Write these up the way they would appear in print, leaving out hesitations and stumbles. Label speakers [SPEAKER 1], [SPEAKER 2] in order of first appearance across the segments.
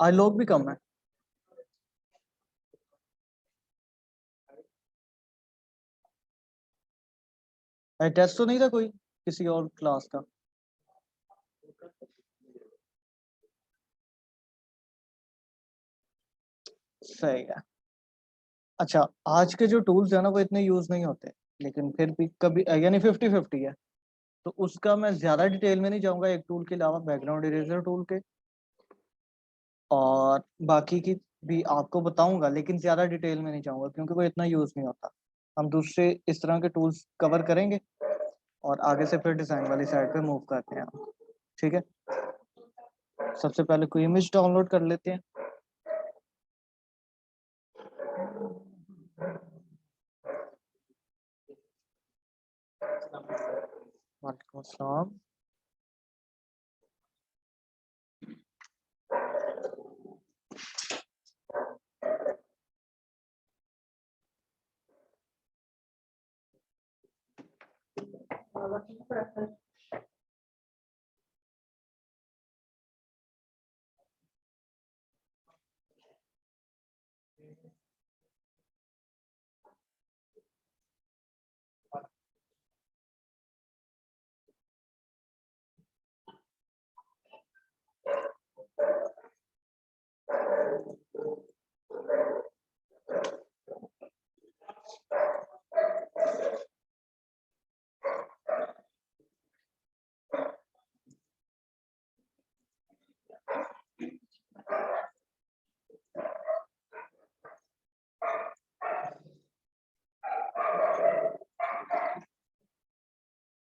[SPEAKER 1] आज लोग भी कम है। टेस्ट तो नहीं था कोई किसी और क्लास का? सही है। अच्छा, आज के जो टूल्स है ना वो इतने यूज नहीं होते, लेकिन फिर भी कभी यानी 50-50 है। तो उसका मैं ज्यादा डिटेल में नहीं जाऊंगा, एक टूल के अलावा बैकग्राउंड इरेजर टूल के, और बाकी की भी आपको बताऊंगा, लेकिन ज्यादा डिटेल में नहीं जाऊंगा क्योंकि वो इतना यूज नहीं होता। हम दूसरे इस तरह के टूल्स कवर करेंगे और आगे से फिर डिजाइन वाली साइड पे मूव करते हैं। ठीक है, सबसे पहले कोई इमेज डाउनलोड कर लेते हैं। वालेकुम अस्सलाम।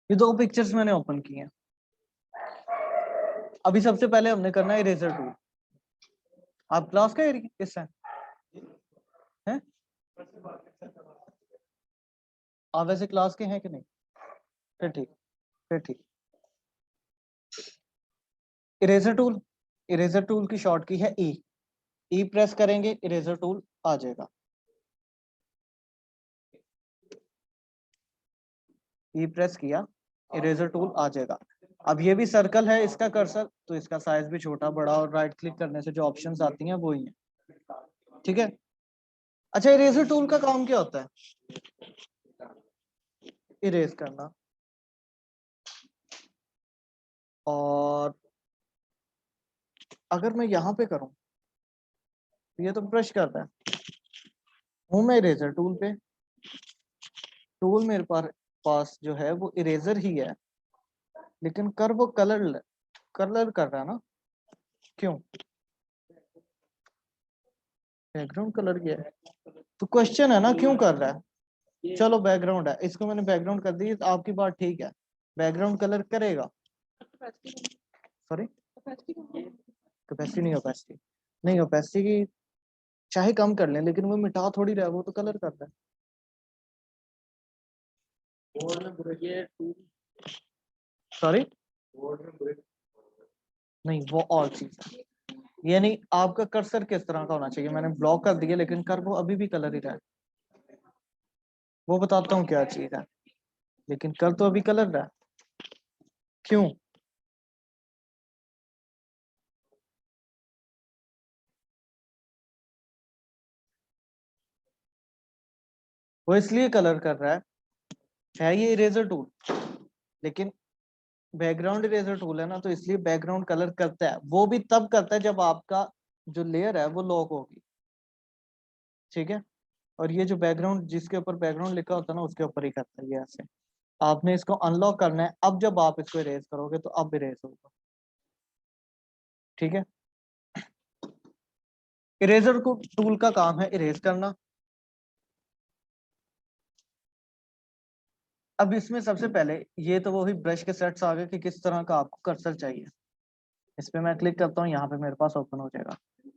[SPEAKER 1] ये दो पिक्चर्स मैंने ओपन की हैं। अभी सबसे पहले हमने करना है इरेजर टूल। आप क्लास का हिस्सा हैं? आप वैसे क्लास के हैं कि नहीं? फिर ठीक, फिर ठीक। इरेजर टूल, इरेजर टूल की शॉर्ट की है ई। ई प्रेस करेंगे, इरेजर टूल आ जाएगा। ई प्रेस किया, इरेजर टूल आ जाएगा। अब ये भी सर्कल है इसका कर्सर, तो इसका साइज भी छोटा बड़ा, और राइट क्लिक करने से जो ऑप्शंस आती हैं वो ही है। ठीक है। अच्छा, इरेजर टूल का काम क्या होता है? इरेज करना। और अगर मैं यहाँ पे करूं तो ये तो ब्रश कर रहा है। हूं मैं इरेजर टूल पे, टूल मेरे पास जो है वो इरेजर ही है, लेकिन कर वो कलर कलर कर रहा है ना? क्यों? बैकग्राउंड कलर किया है तो क्वेश्चन है ना क्यों कर रहा है? चलो बैकग्राउंड है, इसको मैंने बैकग्राउंड कर दी, तो आपकी बात ठीक है, बैकग्राउंड कलर करेगा। सॉरी, कैपेसिटी नहीं, ओपेसिटी नहीं, ओपेसिटी की चाहे कम कर लें लेकिन वो मिटा थोड़ी रहा है, वो तो कलर करता है। सॉरी, नहीं वो और चीज है। ये नहीं, आपका कर्सर किस तरह का होना चाहिए? मैंने ब्लॉक कर दिया लेकिन कर वो अभी भी कलर ही रहा है। वो बताता हूँ क्या चीज है, लेकिन कर तो अभी कलर रहा है। क्यों? वो इसलिए कलर कर रहा है ये इरेजर टूल, लेकिन बैकग्राउंड इरेजर टूल है ना, तो इसलिए बैकग्राउंड कलर करता है। वो भी तब करता है जब आपका जो लेयर है वो लॉक होगी। ठीक है। और ये जो बैकग्राउंड, जिसके ऊपर बैकग्राउंड लिखा होता है ना, उसके ऊपर ही करता है ये ऐसे। आपने इसको अनलॉक करना है, अब जब आप इसको इरेज करोगे तो अब इरेज होगा। ठीक है। इरेजर को टूल का काम है इरेज करना। अब इसमें सबसे पहले ये तो वही ब्रश के सेट्स आ गए कि किस तरह का आपको कर्सर चाहिए। इस पे मैं क्लिक करता हूँ, यहाँ पे मेरे पास ओपन हो जाएगा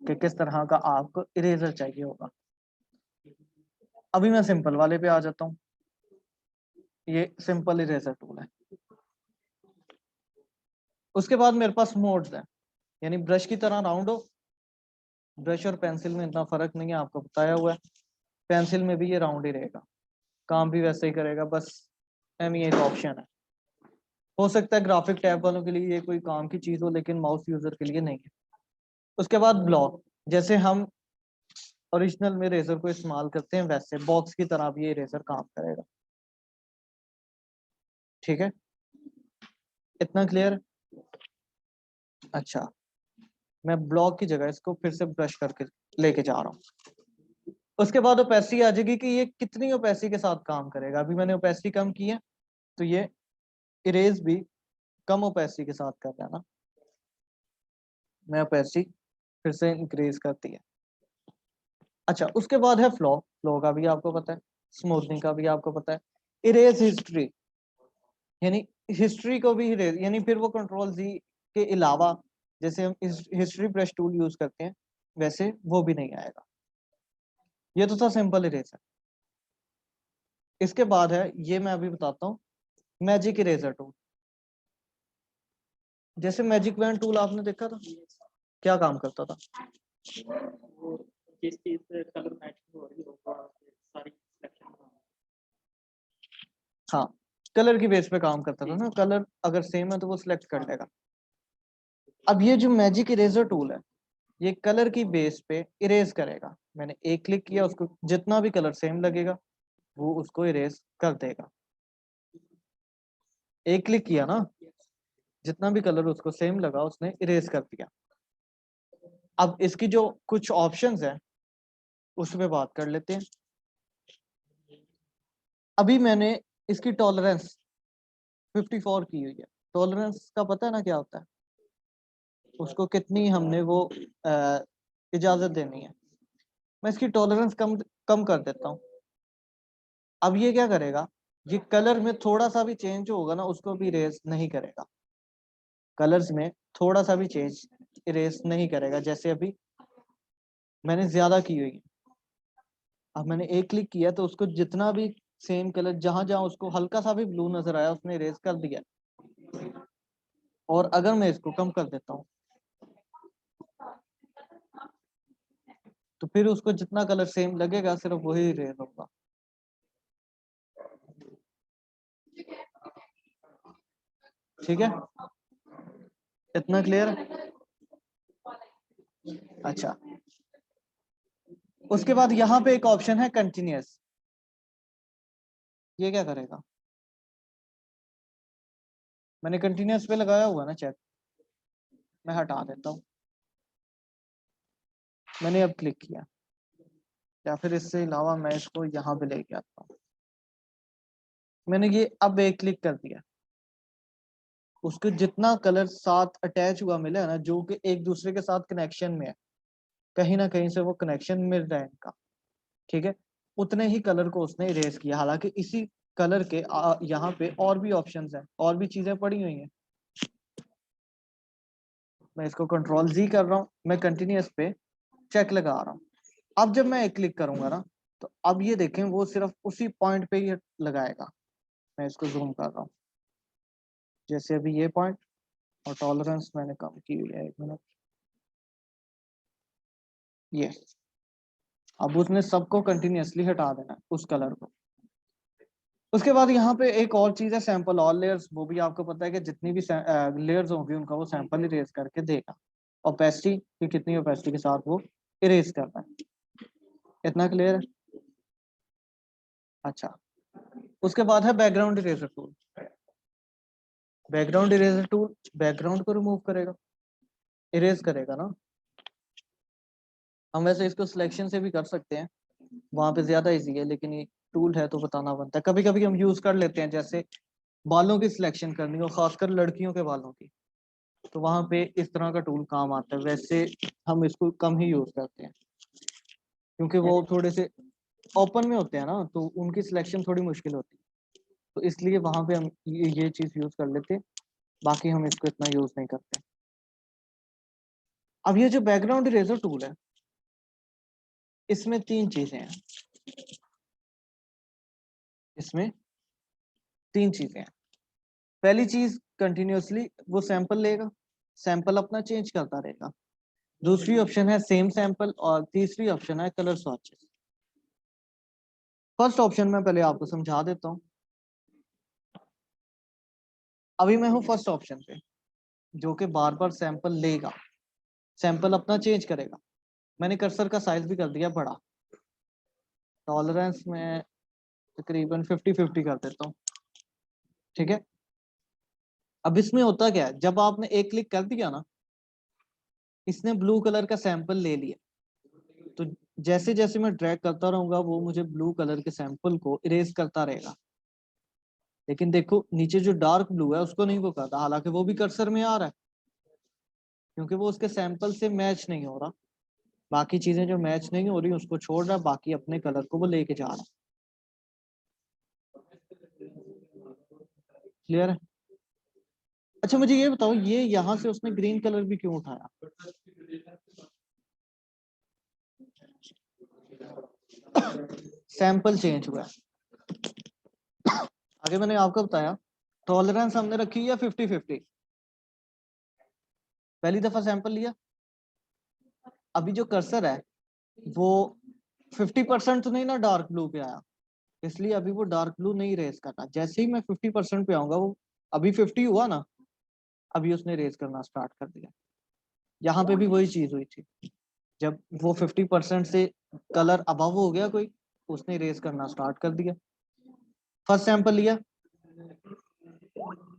[SPEAKER 1] कि किस तरह का आपको इरेजर चाहिए होगा। अभी मैं सिंपल वाले पे आ जाता हूँ। ये सिंपल इरेजर टूल है। उसके बाद मेरे पास मोड्स हैं, यानी ब्रश की तरह राउंड हो। ब्रश और पेंसिल में इतना फर्क नहीं है, आपको बताया हुआ है। पेंसिल में भी ये राउंड ही रहेगा, काम भी वैसे ही करेगा, बस एम एक ऑप्शन है। हो सकता है ग्राफिक टैब वालों के लिए ये कोई काम की चीज हो, लेकिन माउस यूजर के लिए नहीं है। उसके बाद ब्लॉक, जैसे हम ओरिजिनल में इरेजर को इस्तेमाल करते हैं वैसे बॉक्स की तरह भी ये इरेजर काम करेगा। ठीक है, इतना क्लियर? अच्छा, मैं ब्लॉक की जगह इसको फिर से ब्रश करके लेके जा रहा हूँ। उसके बाद ओपेसिटी आ जाएगी कि ये कितनी ओपेसिटी के साथ काम करेगा। अभी मैंने ओपेसिटी कम की है तो ये इरेज भी कम ओपेसिटी के साथ कर रहा है ना, मैं ओपेसिटी फिर से इंक्रीज करती है। अच्छा, उसके बाद है फ्लो। फ्लो का भी आपको पता है, स्मूथनिंग का भी आपको पता है, इरेज हिस्ट्री, यानी हिस्ट्री को भी इरेज, यानी फिर वो कंट्रोल जी के अलावा जैसे हम हिस्ट्री ब्रश टूल यूज करते हैं वैसे वो भी नहीं आएगा। ये तो था सिंपल इरेजर। इसके बाद है, ये मैं अभी बताता हूँ, मैजिक इरेजर टूल। जैसे मैजिक वैन टूल आपने देखा था, क्या काम करता था?
[SPEAKER 2] जिस चीज से कलर मैचिंग हो रही हो सारी सिलेक्शन।
[SPEAKER 1] हाँ, कलर की बेस पे काम करता था ना, कलर अगर सेम है तो वो सिलेक्ट कर लेगा। अब ये जो मैजिक इरेजर टूल है ये कलर की बेस पे इरेज करेगा। मैंने एक क्लिक किया, उसको जितना भी कलर सेम लगेगा वो उसको इरेज कर देगा। एक क्लिक किया ना, जितना भी कलर उसको सेम लगा उसने इरेज कर दिया। अब इसकी जो कुछ ऑप्शंस है उस पे बात कर लेते हैं। अभी मैंने इसकी टॉलरेंस 54 की हुई है। टॉलरेंस का पता है ना क्या होता है, उसको कितनी हमने वो इजाजत देनी है। मैं इसकी टॉलरेंस कम कम कर देता हूँ। अब ये क्या करेगा, ये कलर में थोड़ा सा भी चेंज होगा ना उसको भी इरेज नहीं करेगा। कलर्स में थोड़ा सा भी चेंज इरेज नहीं करेगा। जैसे अभी मैंने ज्यादा की हुई है, अब मैंने एक क्लिक किया तो उसको जितना भी सेम कलर, जहां जहां उसको हल्का सा भी ब्लू नजर आया उसने इरेज कर दिया। और अगर मैं इसको कम कर देता हूँ तो फिर उसको जितना कलर सेम लगेगा सिर्फ वही इरेज होगा। ठीक है, इतना क्लियर? अच्छा, उसके बाद यहाँ पे एक ऑप्शन है कंटिन्यूअस। ये क्या करेगा, मैंने कंटिन्यूअस पे लगाया हुआ ना चेक, मैं हटा देता हूँ। मैंने अब क्लिक किया, या फिर इससे अलावा मैं इसको यहाँ पे लेके आता हूँ। मैंने ये अब एक क्लिक कर दिया, उसको जितना कलर साथ अटैच हुआ मिला है ना, जो कि एक दूसरे के साथ कनेक्शन में है, कहीं ना कहीं से वो कनेक्शन मिल रहा है इनका, ठीक है, उतने ही कलर को उसने इरेज किया। हालांकि इसी कलर के यहाँ पे और भी ऑप्शंस हैं, और भी चीजें पड़ी हुई हैं। मैं इसको कंट्रोल जी कर रहा हूँ, मैं कंटिन्यूअस पे चेक लगा रहा हूँ। अब जब मैं एक क्लिक करूंगा ना तो अब ये देखें वो सिर्फ उसी पॉइंट पे ही लगाएगा। मैं इसको जूम कर रहा हूँ, जैसे अभी ये पॉइंट, और टॉलरेंस मैंने कम की हुई है, 1 मिनट, ये। अब उसने सबको कंटिन्यूअसली हटा देना है उस कलर को। उसके बाद यहाँ पे एक और चीज है, सैंपल ऑल लेयर्स। वो भी आपको पता है कि जितनी भी लेयर्स होंगी उनका वो सैंपल इरेज करके देगा। ओपेसिटी कि कितनी ओपेसिटी के साथ वो इरेज करना है। इतना क्लियर है? अच्छा, उसके बाद है background eraser tool. Background eraser tool background को रिमूव करेगा, इरेज करेगा ना। हम वैसे इसको सिलेक्शन से भी कर सकते हैं, वहां पे ज्यादा इजी है, लेकिन ये टूल है तो बताना बनता है। कभी कभी हम यूज कर लेते हैं, जैसे बालों की सिलेक्शन करनी हो, खासकर लड़कियों के बालों की, तो वहां पे इस तरह का टूल काम आता है। वैसे हम इसको कम ही यूज करते हैं क्योंकि वो थोड़े से ओपन में होते हैं ना, तो उनकी सिलेक्शन थोड़ी मुश्किल होती है, तो इसलिए वहां पे हम ये चीज यूज कर लेते हैं। बाकी हम इसको इतना यूज नहीं करते। अब ये जो बैकग्राउंड इरेजर टूल है इसमें 3 चीजें हैं, इसमें 3 चीजें हैं। पहली चीज, कंटिन्यूअसली वो सैंपल लेगा, सैंपल अपना चेंज करता रहेगा। दूसरी ऑप्शन है सेम सैंपल, और तीसरी ऑप्शन है कलर स्वैचेस। फर्स्ट ऑप्शन में पहले आपको समझा देता हूँ। अभी मैं हूँ फर्स्ट ऑप्शन पे, जो कि बार बार सैंपल लेगा। सैंपल अपना चेंज करेगा। मैंने कर्सर का साइज भी कर दिया बड़ा, टॉलरेंस में तकरीबन 50-50 कर देता हूँ, ठीक है। अब इसमें होता क्या है, जब आपने एक क्लिक कर दिया ना, इसने ब्लू कलर का सैंपल ले लिया, तो जैसे जैसे मैं ड्रैग करता रहूंगा वो मुझे ब्लू कलर के सैंपल को इरेज करता रहेगा। लेकिन देखो नीचे जो डार्क ब्लू है उसको नहीं वो करता, हालांकि वो भी कर्सर में आ रहा है, क्योंकि वो उसके सैंपल से मैच नहीं हो रहा। बाकी चीजें जो मैच नहीं हो रही उसको छोड़ रहा है, बाकी अपने कलर को वो लेके जा रहा है। क्लियर है? अच्छा मुझे ये बताओ, ये यहाँ से उसने ग्रीन कलर भी क्यों उठाया? सैंपल चेंज हुआ है। आगे मैंने आपको बताया टॉलरेंस हमने रखी है 50-50, पहली दफा सैंपल लिया, अभी जो कर्सर है वो 50% तो नहीं ना डार्क ब्लू पे आया, इसलिए अभी वो डार्क ब्लू नहीं रेज करना। जैसे ही मैं 50% पे आऊंगा, वो अभी 50 हुआ ना, अभी उसने रेज करना स्टार्ट कर दिया। यहाँ पे भी वही चीज हुई थी, जब वो 50% से कलर अबव हो गया कोई, उसने रेज करना स्टार्ट कर दिया। फर्स्ट सैंपल लिया,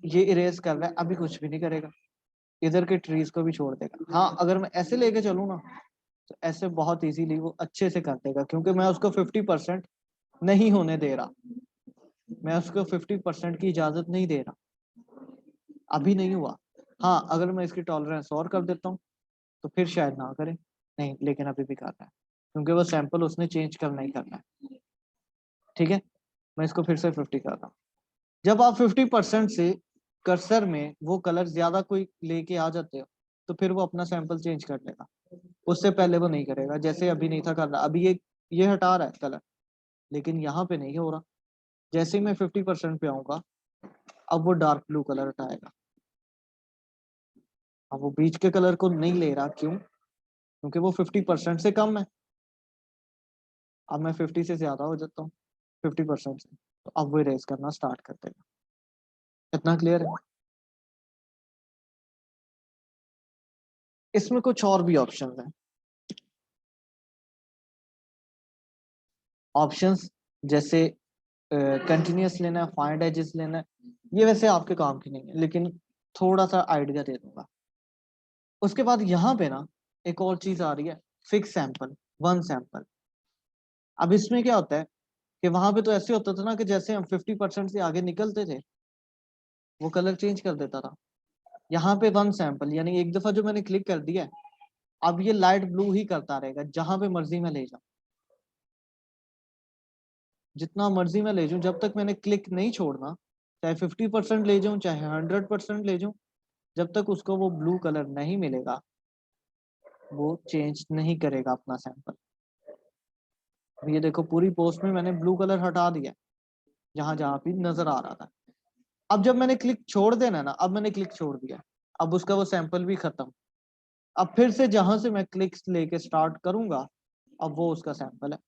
[SPEAKER 1] ये इरेज कर रहा है, अभी कुछ भी नहीं करेगा, इधर के ट्रीज को भी छोड़ देगा। हाँ अगर मैं ऐसे लेके चलूँ ना, तो ऐसे बहुत इजीली वो अच्छे से कर देगा, क्योंकि मैं उसको 50% नहीं होने दे रहा, मैं उसको 50% की इजाजत नहीं दे रहा, अभी नहीं हुआ। हाँ अगर मैं इसकी टॉलरेंस और कर देता हूँ तो फिर शायद ना करे, नहीं लेकिन अभी भी कर रहा है, क्योंकि वो सैंपल उसने चेंज करना ही करना है। ठीक है, मैं इसको फिर से 50 कर रहा हूँ। जब आप 50% से कर्सर में वो कलर ज्यादा कोई लेके आ जाते हो, तो फिर वो अपना सैंपल चेंज कर लेगा, उससे पहले वो नहीं करेगा। जैसे अभी नहीं था कर रहा, अभी ये हटा रहा है कलर, लेकिन यहाँ पे नहीं हो रहा। जैसे ही मैं 50% पे आऊंगा, अब वो डार्क ब्लू कलर हटाएगा। अब वो बीच के कलर को नहीं ले रहा, क्यों? क्योंकि वो 50% से कम है। अब मैं 50 से ज्यादा हो जाता हूँ 50% से, तो अब वो इरेज करना स्टार्ट कर देगा। इतना क्लियर है? इसमें कुछ और भी ऑप्शन हैं। ऑप्शंस जैसे कंटिन्यूअस लेना है, फाइंड एजेस लेना है, ये वैसे आपके काम की नहीं है, लेकिन थोड़ा सा आइडिया दे दूंगा। उसके बाद यहाँ पे ना एक और चीज आ रही है, फिक्स सैंपल, वन सैंपल। अब इसमें क्या होता है कि वहां पे तो ऐसे होता था ना कि जैसे हम 50% से आगे निकलते थे, वो कलर चेंज कर देता था। यहाँ पे वन सैंपल, यानी एक दफा जो मैंने क्लिक कर दिया है, अब ये लाइट ब्लू ही करता रहेगा, जहां पे मर्जी में ले जाऊं, जितना मर्जी में ले जाऊं, जब तक मैंने क्लिक नहीं छोड़ना, चाहे 50% ले जाऊं चाहे 100% ले जाऊं, जब तक उसको वो ब्लू कलर नहीं मिलेगा, वो चेंज नहीं करेगा अपना सैंपल। ये देखो पूरी पोस्ट में मैंने ब्लू कलर हटा दिया जहां जहां भी नजर आ रहा था। अब जब मैंने क्लिक छोड़ देना ना, अब मैंने क्लिक छोड़ दिया, अब उसका वो सैंपल भी खत्म। अब फिर से जहां से मैं क्लिक्स लेके स्टार्ट करूंगा, अब वो उसका सैंपल है।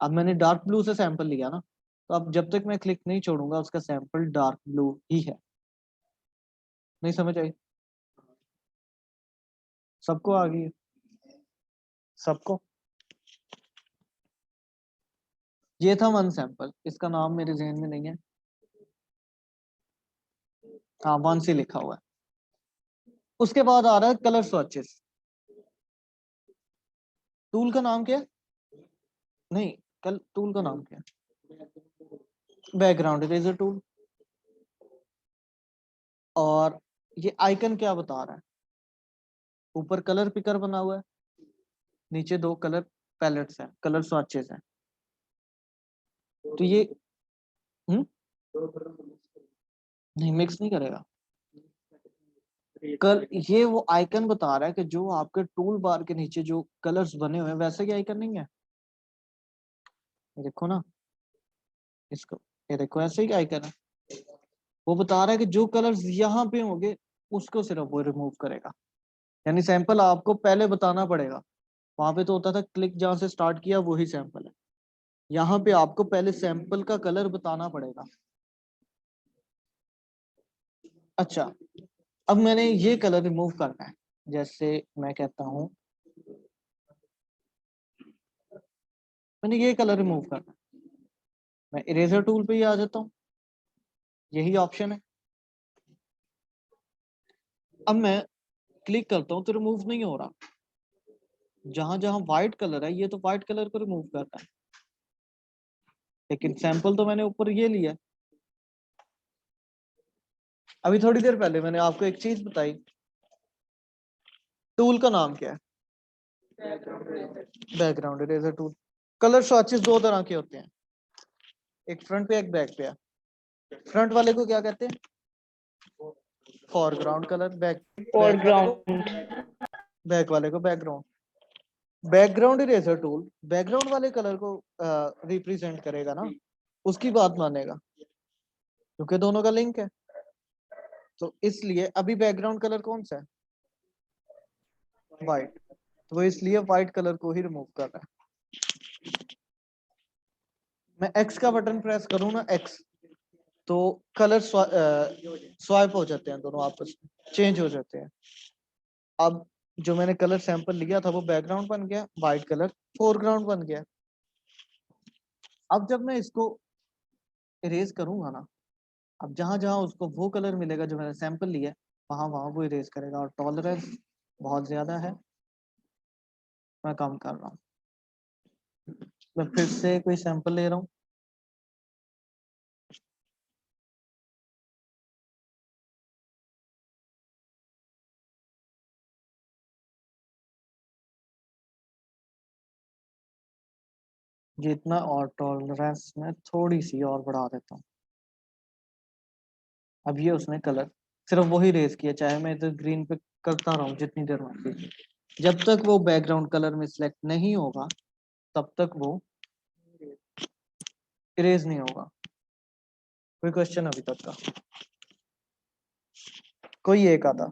[SPEAKER 1] अब मैंने डार्क ब्लू से सैंपल लिया ना, तो अब जब तक मैं क्लिक नहीं छोड़ूंगा उसका सैंपल डार्क ब्लू ही है। नहीं समझ आई? सबको आ गई है? सबको? ये था वन सैंपल, इसका नाम मेरे जहन में नहीं है। हाँ वन से लिखा हुआ है। उसके बाद आ रहा है कलर स्वॉचेस। टूल का नाम क्या है? नहीं, कल टूल का नाम क्या है? Background eraser tool. और ये आइकन क्या बता रहा है? ऊपर कलर पिकर बना हुआ है, नीचे दो कलर पैलेट्स हैं, कलर स्वॉचेस हैं। तो ये नहीं मिक्स नहीं करेगा। कल ये वो आइकन बता रहा है कि जो आपके टूल बार के नीचे जो कलर्स बने हुए हैं वैसे के आइकन नहीं है। ये देखो ना, इसको, ये देखो ऐसे ही आइकन है। वो बता रहा है कि जो कलर्स यहाँ पे होंगे उसको सिर्फ वो रिमूव करेगा। यानी सैंपल आपको पहले बताना पड़ेगा। वहां पे तो होता था क्लिक जहां से स्टार्ट किया वही सैंपल है, यहाँ पे आपको पहले सैंपल का कलर बताना पड़ेगा। अच्छा, अब मैंने ये कलर रिमूव करना है, जैसे मैं कहता हूं मैंने ये कलर रिमूव करना है, मैं इरेजर टूल पे ही आ जाता हूँ, यही ऑप्शन है। अब मैं क्लिक करता हूँ तो रिमूव नहीं हो रहा, जहां जहां व्हाइट कलर है ये तो व्हाइट कलर को रिमूव करता है, लेकिन सैंपल तो मैंने ऊपर ये लिया है। अभी थोड़ी देर पहले मैंने आपको एक चीज बताई, टूल का नाम क्या है? Background eraser tool. Colour swatches दो तरह के होते हैं, एक फ्रंट पे एक बैक पे है। फ्रंट वाले को क्या कहते हैं? Foreground colour.
[SPEAKER 3] फोरग्राउंड।
[SPEAKER 1] बैक वाले को background. Background eraser tool background वाले कलर को रिप्रेजेंट करेगा ना, उसकी बात मानेगा, क्योंकि दोनों का लिंक है। तो इसलिए अभी बैकग्राउंड कलर कौन सा है? व्हाइट, तो वो इसलिए व्हाइट कलर को ही रिमूव कर रहा है। मैं एक्स का बटन प्रेस करूं ना, एक्स, तो कलर स्वाइप हो जाते हैं, दोनों आपस में चेंज हो जाते हैं। अब जो मैंने कलर सैंपल लिया था वो बैकग्राउंड बन गया, व्हाइट कलर फोरग्राउंड बन गया। अब जब मैं इसको इरेज करूंगा ना, अब जहां जहां उसको वो कलर मिलेगा जो मैंने सैंपल लिया है, वहां वहां वो इरेज करेगा। और टॉलरेंस बहुत ज्यादा है, मैं कम कर रहा हूँ। मैं फिर से कोई सैंपल ले रहा हूँ, जितना और टॉलरेंस में थोड़ी सी और बढ़ा देता हूँ। अब ये उसने कलर सिर्फ वही रेज किया, चाहे मैं इधर ग्रीन पे करता रहूं जितनी देर मर्जी, जब तक वो बैकग्राउंड कलर में सिलेक्ट नहीं होगा तब तक वो इरेज नहीं होगा। कोई क्वेश्चन अभी तक का? कोई एक आधा?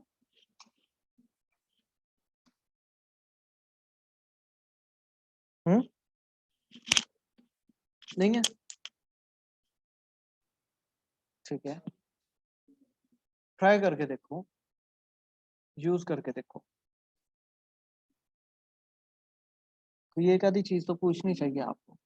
[SPEAKER 1] हम्म, नहीं है? ठीक है, ट्राई करके देखो, यूज करके देखो। कोई एक आधी चीज तो पूछनी चाहिए आपको।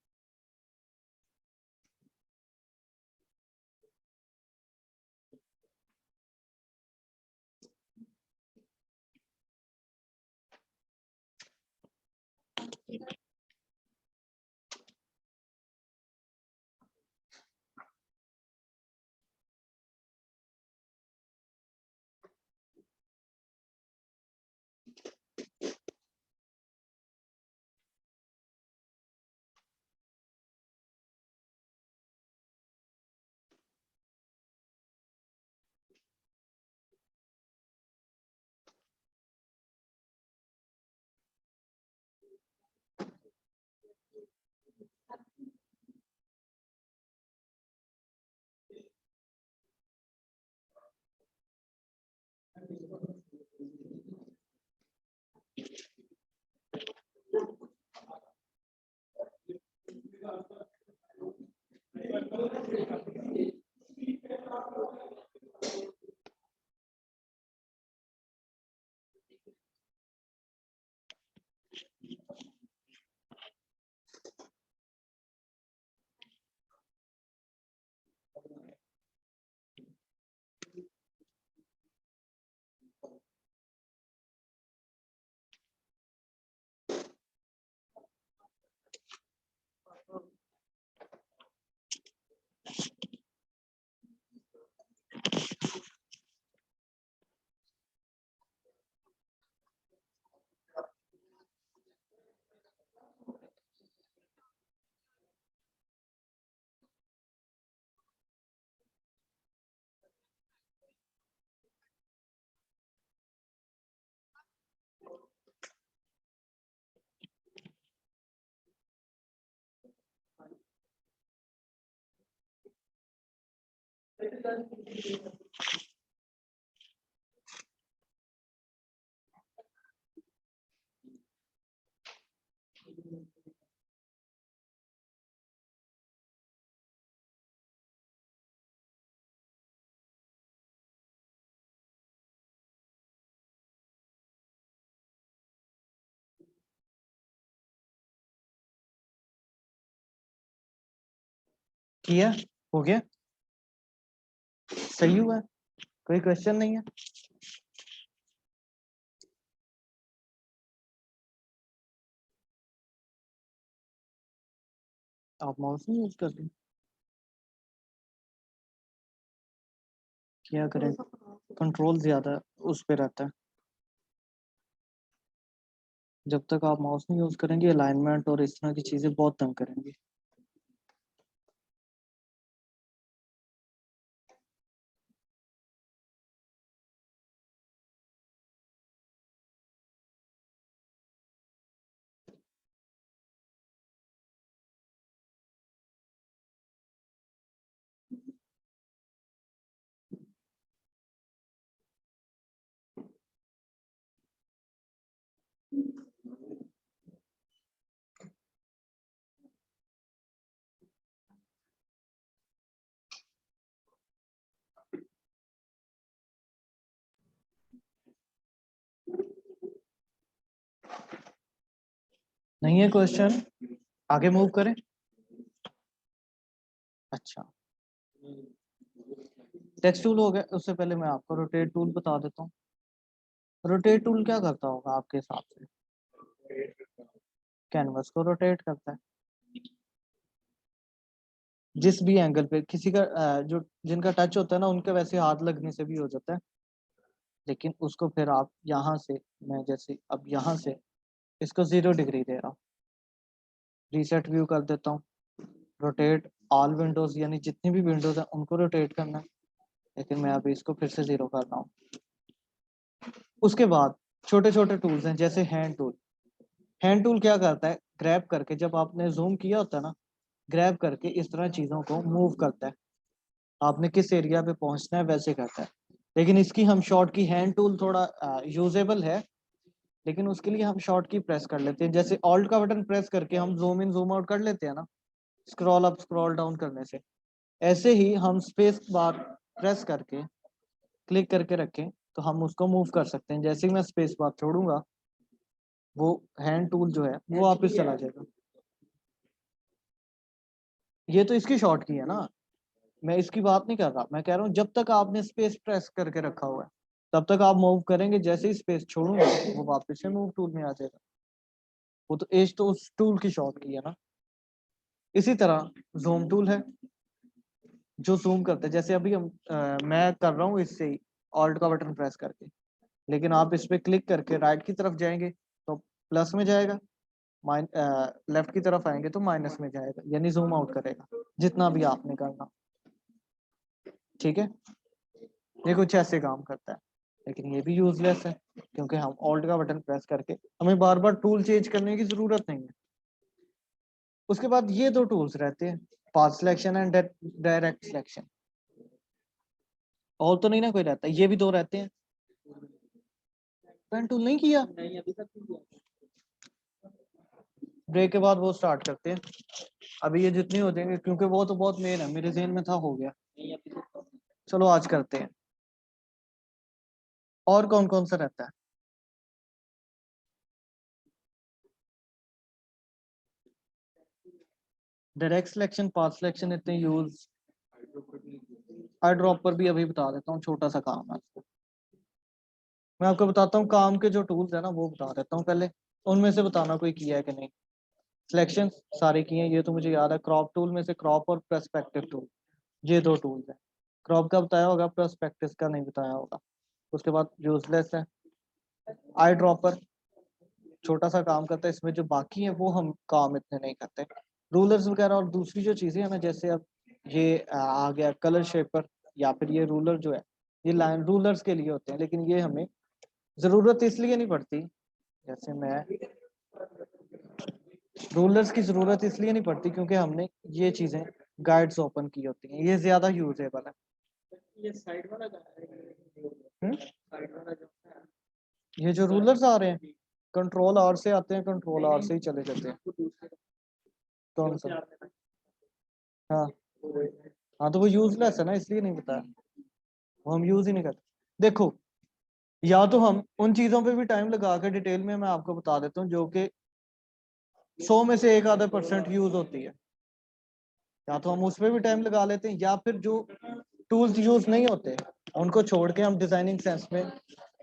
[SPEAKER 1] किया, हो गया, सही हुआ, कोई क्वेश्चन नहीं है। आप माउस नहीं यूज कर रहे, क्या करें, कंट्रोल ज्यादा उस पे रहता है। जब तक आप माउस नहीं यूज करेंगे अलाइनमेंट और इस तरह की चीजें बहुत तंग करेंगी। नहीं है क्वेश्चन, आगे मूव करें। अच्छा, टेक्स्ट टूल हो गया, उससे पहले मैं आपको रोटेट टूल बता देता हूँ। रोटेट टूल क्या करता होगा आपके हिसाब से? कैनवस को रोटेट करता है, जिस भी एंगल पे किसी का जो जिनका टच होता है ना उनके वैसे हाथ लगने से भी हो जाता है, लेकिन उसको फिर आप यहाँ से, मैं जैसे अब यहाँ से इसको 0 डिग्री दे रहा हूँ, रीसेट व्यू कर देता हूँ, रोटेट ऑल विंडोज यानी जितनी भी विंडोज है उनको रोटेट करना है, लेकिन मैं अभी इसको फिर से 0 कर रहा हूँ। उसके बाद छोटे छोटे टूल्स हैं जैसे हैंड टूल। हैंड टूल क्या करता है, ग्रैब करके, जब आपने जूम किया होता है ना, ग्रैब करके इस तरह चीजों को मूव करता है, आपने किस एरिया पे पहुंचना है वैसे करता है। लेकिन इसकी हम शॉर्ट की, हैंड टूल थोड़ा यूजेबल है, लेकिन उसके लिए हम शॉर्ट की प्रेस कर लेते हैं, जैसे ऑल्ट का बटन प्रेस करके हम जूम इन जूम आउट कर लेते हैं ना, स्क्रॉल अप स्क्रॉल डाउन करने से। ऐसे ही हम स्पेस बार प्रेस करके क्लिक करके रखें तो हम उसको मूव कर सकते हैं। जैसे ही मैं स्पेस बार छोड़ूंगा वो हैंड टूल जो है वो वापस चला जाएगा। ये तो इसकी शॉर्ट की है ना, मैं इसकी बात नहीं कर रहा, मैं कह रहा हूँ जब तक आपने स्पेस प्रेस करके रखा हुआ है तब तक आप मूव करेंगे, जैसे ही स्पेस छोड़ूंगा वो वापस से मूव टूल में आ जाएगा। वो तो एज तो उस टूल की शॉर्ट की है ना। इसी तरह जूम टूल है जो जूम करता है, जैसे अभी मैं कर रहा हूँ इससे ही ऑल्ट का बटन प्रेस करके, लेकिन आप इस पे क्लिक करके राइट की तरफ जाएंगे तो प्लस में जाएगा, लेफ्ट की तरफ आएंगे तो माइनस में जाएगा, यानी जूम आउट करेगा जितना भी आपने करना। ठीक है, ये कुछ ऐसे काम करता है, लेकिन ये भी यूजलेस है क्योंकि हम ऑल्ट का बटन प्रेस करके हमें बार बार टूल चेंज करने की जरूरत नहीं है। उसके बाद ये दो टूल्स रहते हैं, path selection and direct selection. और तो नहीं ना कोई रहता, ये भी दो रहते हैं। पेन टूल नहीं किया,
[SPEAKER 2] नहीं अभी तक नहीं हुआ।
[SPEAKER 1] ब्रेक के बाद वो स्टार्ट करते हैं। अभी ये जितनी हो जाएंगे क्योंकि वो तो बहुत मेन है, मेरे जहन में था, हो गया।
[SPEAKER 2] नहीं अभी तक
[SPEAKER 1] चलो आज करते हैं। और कौन कौन सा रहता है? डायरेक्ट सिलेक्शन, पाथ सिलेक्शन इतने यूज, आई ड्रॉप पर भी अभी बता देता हूँ, छोटा सा काम है। मैं आपको बताता हूँ काम के जो टूल्स है ना वो बता देता हूँ पहले, उनमें से बताना कोई किया है कि नहीं। सिलेक्शन सारे किए हैं, ये तो मुझे याद है। क्रॉप टूल में से क्रॉप और पर्सपेक्टिव टूल, ये दो टूल्स हैं। क्रॉप का बताया होगा, पर्सपेक्टिव का नहीं बताया होगा। उसके बाद यूजलेस है आई ड्रॉपर, छोटा सा काम करता है, इसमें जो बाकी है वो हम काम इतने नहीं करते। रूलर्स वगैरह और दूसरी जो चीजें हैं ना, जैसे अब ये आ गया कलर शेपर, या फिर ये रूलर जो है, ये लाइन रूलर्स के लिए होते हैं, लेकिन ये हमें जरूरत इसलिए नहीं पड़ती। जैसे मैं रूलर्स की जरूरत इसलिए नहीं पड़ती क्योंकि हमने ये चीजें गाइड्स ओपन की होती हैं, ये ज्यादा यूजेबल है।
[SPEAKER 2] ये साइड वाला जा रहा है,
[SPEAKER 1] हम्म?
[SPEAKER 2] साइड वाला जो है
[SPEAKER 1] ये जो रूलर्स आ रहे हैं कंट्रोल आर से आते हैं, कंट्रोल आर से ही चले जाते हैं।
[SPEAKER 2] वो दूसरे
[SPEAKER 1] कौन सा?
[SPEAKER 2] का
[SPEAKER 1] हाँ हाँ, तो वो यूजलेस है ना, इसलिए नहीं बताया, वो हम यूज ही नहीं करते। देखो, या तो हम उन चीजों पे भी टाइम लगा के डिटेल में मैं आपको बता देता हूँ जो कि 100 में से एक आधा % यूज होती है। या तो हम उस पर भी टाइम लगा लेते हैं, या फिर जो टूल्स यूज नहीं होते उनको छोड़ के हम डिजाइनिंग सेंस में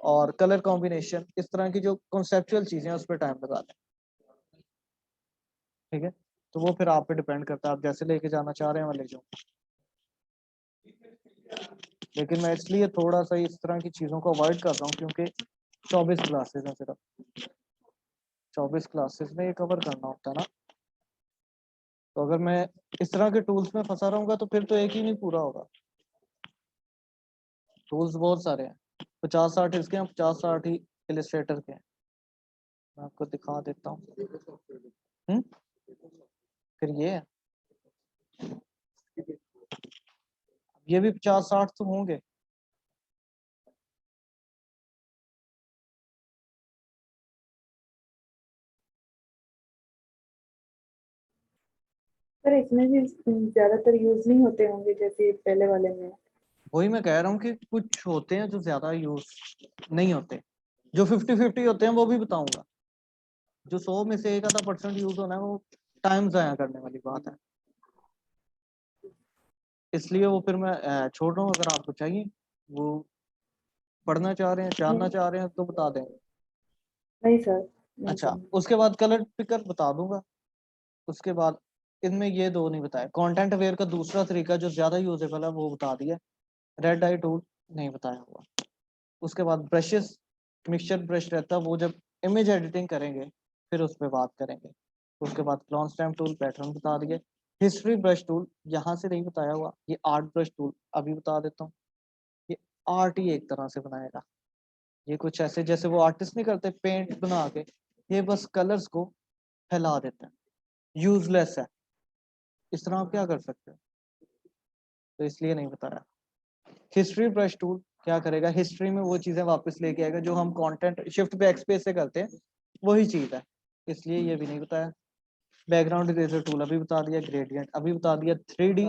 [SPEAKER 1] और कलर कॉम्बिनेशन, इस तरह की जो कॉन्सेप्चुअल चीजें हैं उस पर टाइम लगाते हैं। ठीक है, तो वो फिर आप पे डिपेंड करता है, आप जैसे लेके जाना चाह रहे हैं मैं ले जाऊँ। लेकिन मैं इसलिए थोड़ा सा इस तरह की चीजों को अवॉइड कर रहा हूँ क्योंकि 24 क्लासेस हैं, सिर्फ 24 क्लासेस में ये कवर करना होता है ना। तो अगर मैं इस तरह के टूल्स में फंसा रहूंगा तो फिर तो एक ही नहीं पूरा होगा। टूल्स बहुत सारे हैं, 50-60 इसके हैं, 50-60 ही इलिस्ट्रेटर के हैं। मैं आपको दिखा देता हूँ। फिर ये भी 50-60 तो होंगे।
[SPEAKER 3] पर इसमें भी ज्यादातर यूज नहीं होते होंगे जैसे पहले वाले में।
[SPEAKER 1] वही मैं कह रहा हूँ कि कुछ होते हैं जो ज्यादा यूज नहीं होते, जो 50-50 होते हैं वो भी बताऊंगा। जो 100 में से 1-आधा% यूज होना है वो टाइम जाया करने वाली बात है, इसलिए वो फिर मैं छोड़ रहा हूँ। अगर आपको चाहिए, वो पढ़ना चाह रहे हैं, जानना चाह रहे हैं तो बता दें।
[SPEAKER 3] नहीं सर, नहीं
[SPEAKER 1] अच्छा,
[SPEAKER 3] चाहिए।
[SPEAKER 1] उसके बाद कलर पिकर बता दूंगा। उसके बाद इनमें ये दो नहीं बताया। कंटेंट अवेयर का दूसरा तरीका जो ज्यादा यूजेबल है वो बता दिया। रेड आई टूल नहीं बताया हुआ। उसके बाद ब्रशेस, मिक्सचर ब्रश रहता है वो जब इमेज एडिटिंग करेंगे फिर उस पर बात करेंगे। उसके बाद क्लॉन स्टैम्प टूल, पैटर्न बता दिए। हिस्ट्री ब्रश टूल यहाँ से नहीं बताया हुआ। ये आर्ट ब्रश टूल अभी बता देता हूँ। ये आर्ट ही एक तरह से बनाएगा। ये कुछ ऐसे जैसे वो आर्टिस्ट नहीं करते पेंट बना के, ये बस कलर्स को फैला देते हैं, यूजलेस है। इस तरह आप क्या कर सकते हो, तो इसलिए नहीं बताया। हिस्ट्री ब्रश टूल क्या करेगा, हिस्ट्री में वो चीजें वापस लेके आएगा जो हम कंटेंट शिफ्ट बैक स्पेस से करते हैं, वही चीज है, इसलिए ये भी नहीं बताया। बैकग्राउंड इरेजर टूल अभी बता दिया, ग्रेडियंट अभी बता दिया, 3D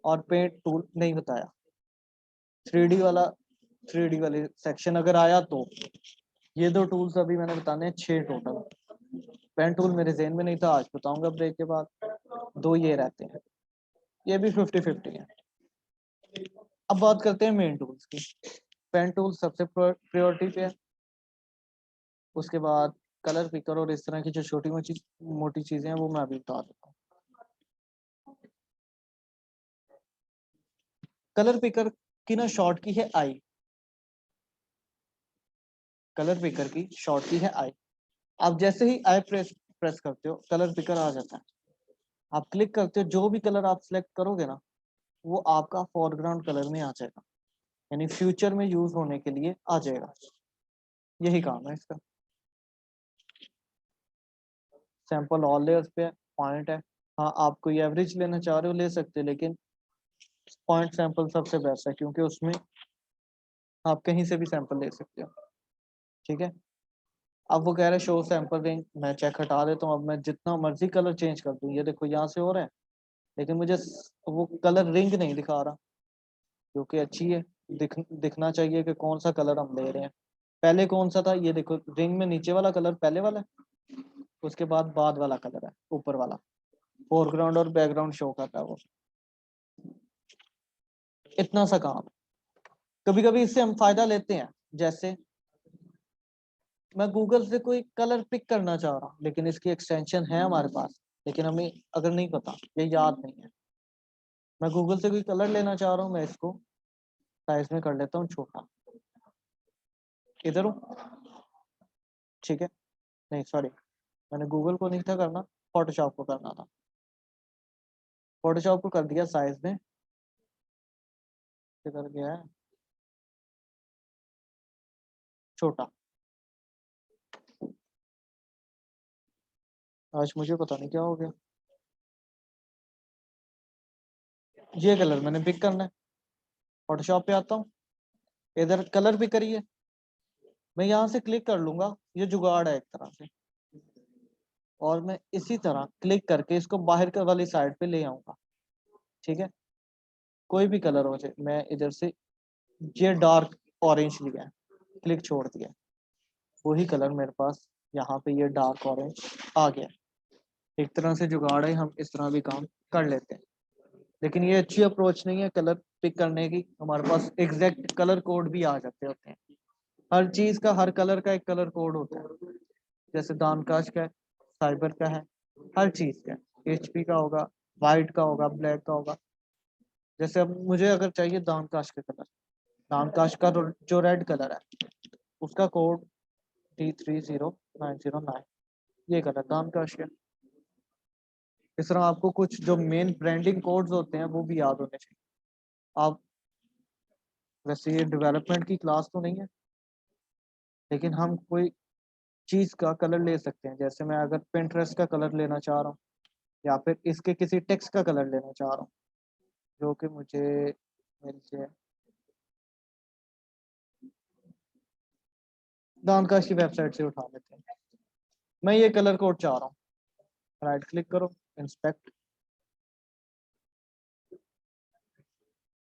[SPEAKER 1] और पेंट टूल नहीं बताया। 3D वाला, 3D वाले सेक्शन अगर आया तो ये दो टूल्स अभी मैंने बताने हैं 6 टोटल। पेन टूल मेरे जेहन में नहीं था, आज बताऊंगा ब्रेक के बाद। दो ये रहते हैं, ये भी 50-50 है। अब बात करते हैं मेन टूल्स की। पेन टूल सबसे प्रायोरिटी पे है। उसके बाद कलर पिकर और इस तरह की जो छोटी मोटी चीजें हैं वो मैं अभी बता देता हूँ। कलर पिकर की ना शॉर्ट की है आई। कलर पिकर की शॉर्ट की है आई। आप जैसे ही आई प्रेस करते हो कलर पिकर आ जाता है। आप क्लिक करते हो, जो भी कलर आप सिलेक्ट करोगे ना वो आपका फोरग्राउंड कलर में आ जाएगा, यानी फ्यूचर में यूज होने के लिए आ जाएगा। यही काम है इसका। सैंपल ऑल लेयर्स पे पॉइंट है। हाँ, आप कोई एवरेज लेना चाह रहे हो ले सकते हो, लेकिन पॉइंट सैंपल सबसे बेस्ट है क्योंकि उसमें आप कहीं से भी सैंपल ले सकते हो। ठीक है, अब वो कह रहे हैं शो सैंपल रिंग, मैं चेक हटा देता हूँ। अब मैं जितना मर्जी कलर चेंज कर दूँ, ये देखो यहाँ से हो रहा है, लेकिन मुझे वो कलर रिंग नहीं दिखा रहा, क्योंकि अच्छी है। दिखना चाहिए कि कौन सा कलर हम ले रहे हैं। पहले कौन सा था, ये देखो रिंग में नीचे वाला कलर पहले वाला है, उसके बाद वाला कलर है ऊपर वाला। फोरग्राउंड और बैकग्राउंड शो करता है वो। इतना सा काम। कभी कभी इससे हम फायदा लेते हैं, जैसे मैं गूगल से कोई कलर पिक करना चाह रहा हूँ, लेकिन इसकी एक्सटेंशन है हमारे पास, लेकिन हमें अगर नहीं पता, ये याद नहीं है। मैं गूगल से कोई कलर लेना चाह रहा हूँ, मैं इसको साइज में कर लेता हूँ छोटा, इधर हूँ। ठीक है, नहीं सॉरी, मैंने गूगल को नहीं था करना, फोटोशॉप को करना था। फोटोशॉप को कर दिया साइज में, किधर गया है, छोटा। आज मुझे पता नहीं क्या हो गया। ये कलर मैंने पिक करना है, फोटोशॉप पे आता हूँ, इधर कलर पिक करिए। मैं यहाँ से क्लिक कर लूंगा, ये जुगाड़ है एक तरह से, और मैं इसी तरह क्लिक करके इसको बाहर के वाली साइड पे ले आऊंगा। ठीक है, कोई भी कलर हो जाए, मैं इधर से ये डार्क ऑरेंज लिया है, क्लिक छोड़ दिया, वही कलर मेरे पास यहाँ पे ये डार्क ऑरेंज आ गया। एक तरह से जुगाड़ है, हम इस तरह भी काम कर लेते हैं। लेकिन ये अच्छी अप्रोच नहीं है कलर पिक करने की। हमारे पास एग्जैक्ट कलर कोड भी आ जाते होते हैं। हर चीज का, हर कलर का एक कलर कोड होता है। जैसे दानकाश का है, साइबर का है, हर चीज का है। HP का होगा, वाइट का होगा, ब्लैक का होगा। जैसे अब मुझे अगर चाहिए दानकाश का कलर, दानकाश का जो रेड कलर है उसका कोड D30909, ये कलर दानकाश का। इस तरह आपको कुछ जो मेन ब्रांडिंग कोड्स होते हैं वो भी याद होने चाहिए। आप, वैसे ये डेवलपमेंट की क्लास तो नहीं है, लेकिन हम कोई चीज का कलर ले सकते हैं। जैसे मैं अगर पिंटरेस्ट का कलर लेना चाह रहा हूँ, या फिर इसके किसी टेक्स्ट का कलर लेना चाह रहा हूँ जो कि मुझे मिल जाए, दानकाश की वेबसाइट से उठा लेते हैं। मैं ये कलर कोड चाह रहा हूँ, राइट क्लिक करो, इंस्पेक्ट,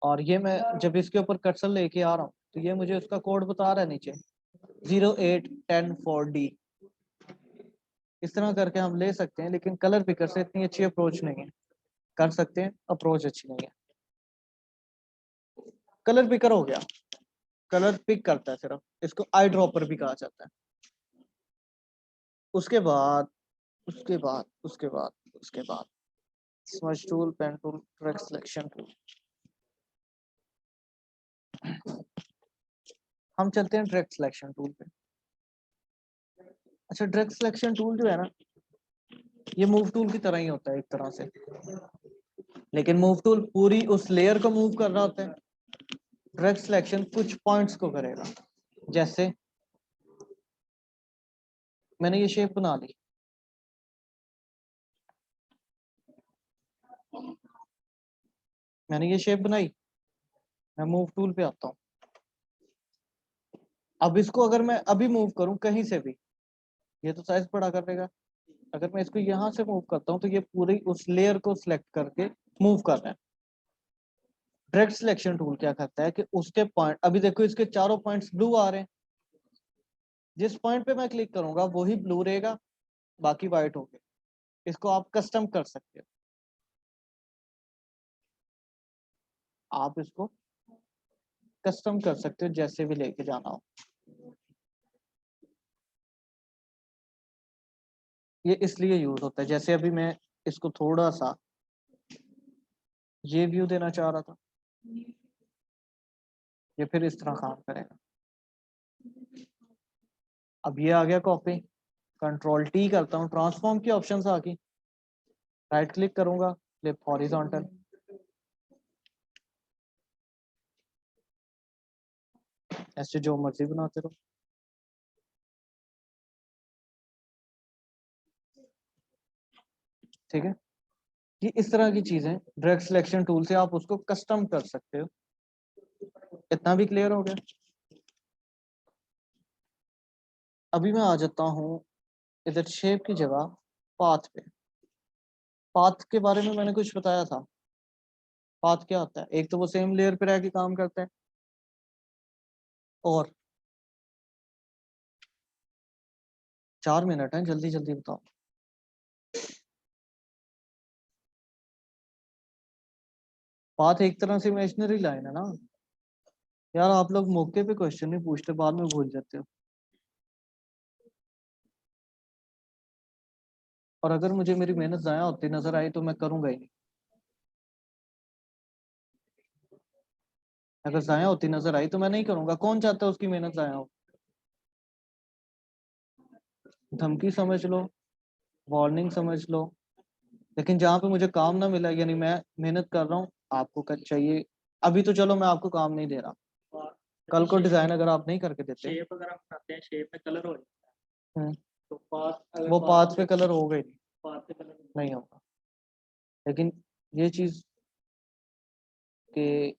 [SPEAKER 1] और ये मैं जब इसके ऊपर कर्सर लेके आ रहा हूँ तो ये मुझे उसका कोड बता रहा है नीचे 08104D। इस तरह करके हम ले सकते हैं, लेकिन कलर पिकर से इतनी अच्छी अप्रोच नहीं है। कर सकते हैं, अप्रोच अच्छी नहीं है। कलर पिकर हो गया, कलर पिक करता है सिर्फ, इसको आई ड्रॉपर भी कहा जाता है। उसके बाद उसके बाद smudge tool, pen tool, track selection tool. हम चलते हैं डायरेक्ट सिलेक्शन टूल पे। अच्छा, डायरेक्ट सिलेक्शन टूल जो है ना, ये मूव टूल की तरह ही होता है एक तरह से, लेकिन मूव टूल पूरी उस लेयर को मूव कर रहा होता है। डायरेक्ट सिलेक्शन कुछ पॉइंट्स को करेगा। जैसे मैंने ये शेप बना ली, मैंने ये शेप बनाई, मैं मूव टूल पे आता हूँ। अब इसको अगर मैं अभी मूव करूं कहीं से भी, ये तो साइज बड़ा कर देगा। अगर मैं इसको यहाँ से मूव करता हूँ तो ये पूरी उस लेयर को सिलेक्ट करके मूव कर रहा है। डायरेक्ट सिलेक्शन टूल क्या करता है कि उसके पॉइंट, अभी देखो इसके चारों पॉइंट्स ब्लू आ रहे हैं, जिस पॉइंट पे मैं क्लिक करूंगा वही ब्लू रहेगा, बाकी व्हाइट हो गए। इसको आप कस्टम कर सकते हो, आप इसको कस्टम कर सकते हो जैसे भी लेके जाना हो। ये इसलिए यूज होता है, जैसे अभी मैं इसको थोड़ा सा ये व्यू देना चाह रहा था, ये फिर इस तरह काम करेगा। अब ये आ गया कॉपी, Ctrl+T करता हूँ, ट्रांसफॉर्म की ऑप्शन आ गई, राइट क्लिक करूंगा, फ्लिप हॉरिजॉन्टल, ऐसे जो मर्जी बनाते रहो। ठीक है, ये इस तरह की चीजें डायरेक्ट सिलेक्शन टूल से आप उसको कस्टम कर सकते हो। इतना भी क्लियर हो गया। अभी मैं आ जाता हूँ इधर शेप की जगह पाथ पे। पाथ के बारे में मैंने कुछ बताया था। पाथ क्या होता है? एक तो वो सेम लेयर पे रह के काम करता है, और 4 मिनट है, जल्दी जल्दी बताओ। पाथ एक तरह से इमेजिनरी लाइन है ना यार। आप लोग मौके पे क्वेश्चन नहीं पूछते, बाद में भूल जाते हो। और अगर मुझे मेरी मेहनत जाया होती नजर आई तो मैं करूंगा ही नहीं। अगर जाया होती नजर आई तो मैं नहीं करूंगा। कौन चाहता है उसकी मेहनत जाया हो? धमकी समझ लो, वार्निंग समझ लो, लेकिन जहां पे मुझे काम ना मिला, यानी मैं मेहनत कर रहा हूँ, आपको चाहिए। अभी तो चलो मैं आपको काम नहीं दे रहा, कल को डिजाइन अगर आप नहीं करके देते,
[SPEAKER 2] शेप अगर हम बनाते हैं, शेप में कलर हो जाता है,
[SPEAKER 1] हम्म,
[SPEAKER 2] तो पाथ,
[SPEAKER 1] वो पाथ पे कलर होगा ही नहीं,
[SPEAKER 2] पाथ पे कलर
[SPEAKER 1] नहीं होगा। लेकिन ये चीज कि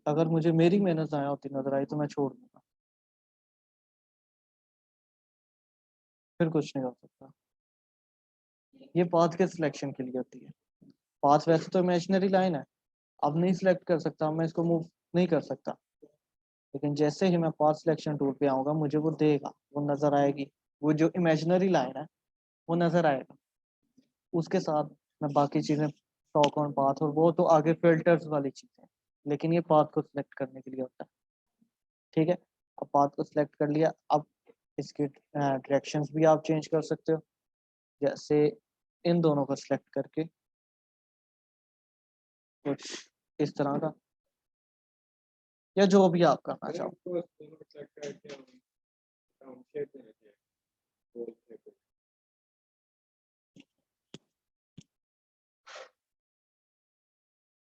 [SPEAKER 1] अगर मुझे मेरी मेहनत जाया होती नजर आई तो मैं छोड़ दूंगा, फिर कुछ नहीं हो सकता। ये पाथ के सिलेक्शन के लिए होती है। पाथ वैसे तो इमेजिनरी लाइन है, अब नहीं सिलेक्ट कर सकता, मैं इसको मूव नहीं कर सकता, लेकिन जैसे ही मैं पाथ सिलेक्शन टूल पे आऊंगा मुझे वो देगा, वो नजर आएगी, वो जो इमेजिनरी लाइन है वो नजर आएगा। उसके साथ मैं बाकी चीजें टॉक ऑन पाथ, और वो तो आगे फिल्टर्स वाली चीजें, लेकिन ये पाथ को सिलेक्ट करने के लिए होता है। ठीक है, अब पाथ को सिलेक्ट कर लिया, अब इसके डायरेक्शंस भी आप चेंज कर सकते हो, जैसे इन दोनों को सिलेक्ट करके कुछ इस तरह का, या जो भी आप करना चाहो।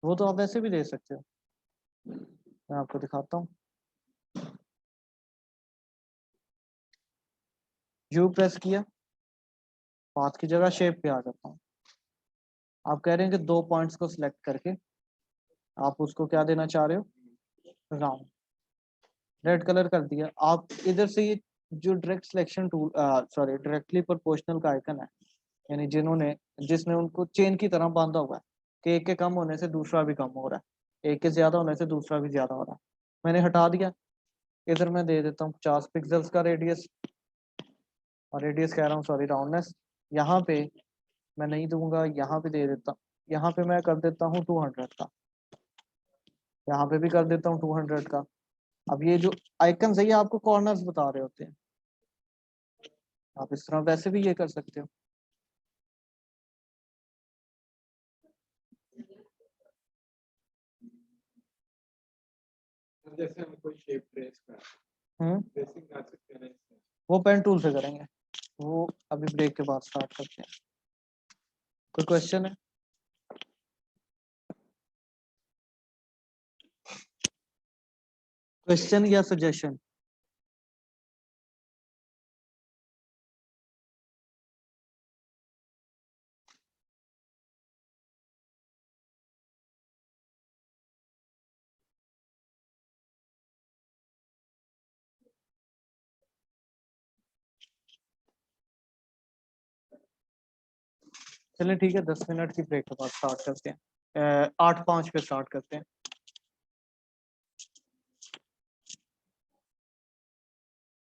[SPEAKER 1] वो तो आप वैसे भी दे सकते हो, मैं आपको दिखाता हूँ। यू प्रेस किया, पाथ की जगह शेप पे आ जाता हूँ। आप कह रहे हैं कि 2 पॉइंट्स को सिलेक्ट करके आप उसको क्या देना चाह रहे हो, राउंड, रेड कलर कर दिया। आप इधर से ये जो direct selection tool, sorry directly proportional का आइकन है, यानी जिसने उनको चेन की तरह बांधा हुआ है कि एक के कम होने से दूसरा भी कम हो रहा है, एक के ज्यादा होने से दूसरा भी ज्यादा हो रहा है, मैंने हटा दिया। इधर मैं दे देता हूँ 50 पिक्सल्स का रेडियस, और रेडियस कह रहा हूँ सॉरी राउंडनेस, यहाँ पे मैं नहीं दूंगा, यहाँ पे दे देता हूँ, यहाँ पे मैं कर देता हूँ 200 का, यहाँ पे भी कर देता हूँ 200 का। अब ये जो आइकन है ये आपको कॉर्नर्स बता रहे होते हैं, आप इस तरह वैसे भी ये कर सकते हो।
[SPEAKER 2] जैसे हम कोई शेप ट्रेस कर ट्रेसिंग कर सकते हैं ना इसमें।
[SPEAKER 1] वो पेन टूल से करेंगे, वो अभी ब्रेक के बाद स्टार्ट करते हैं। कोई क्वेश्चन है? क्वेश्चन या सजेशन? चलिए ठीक है, 10 मिनट की ब्रेक के बाद स्टार्ट करते हैं, 8:05 पे स्टार्ट करते हैं।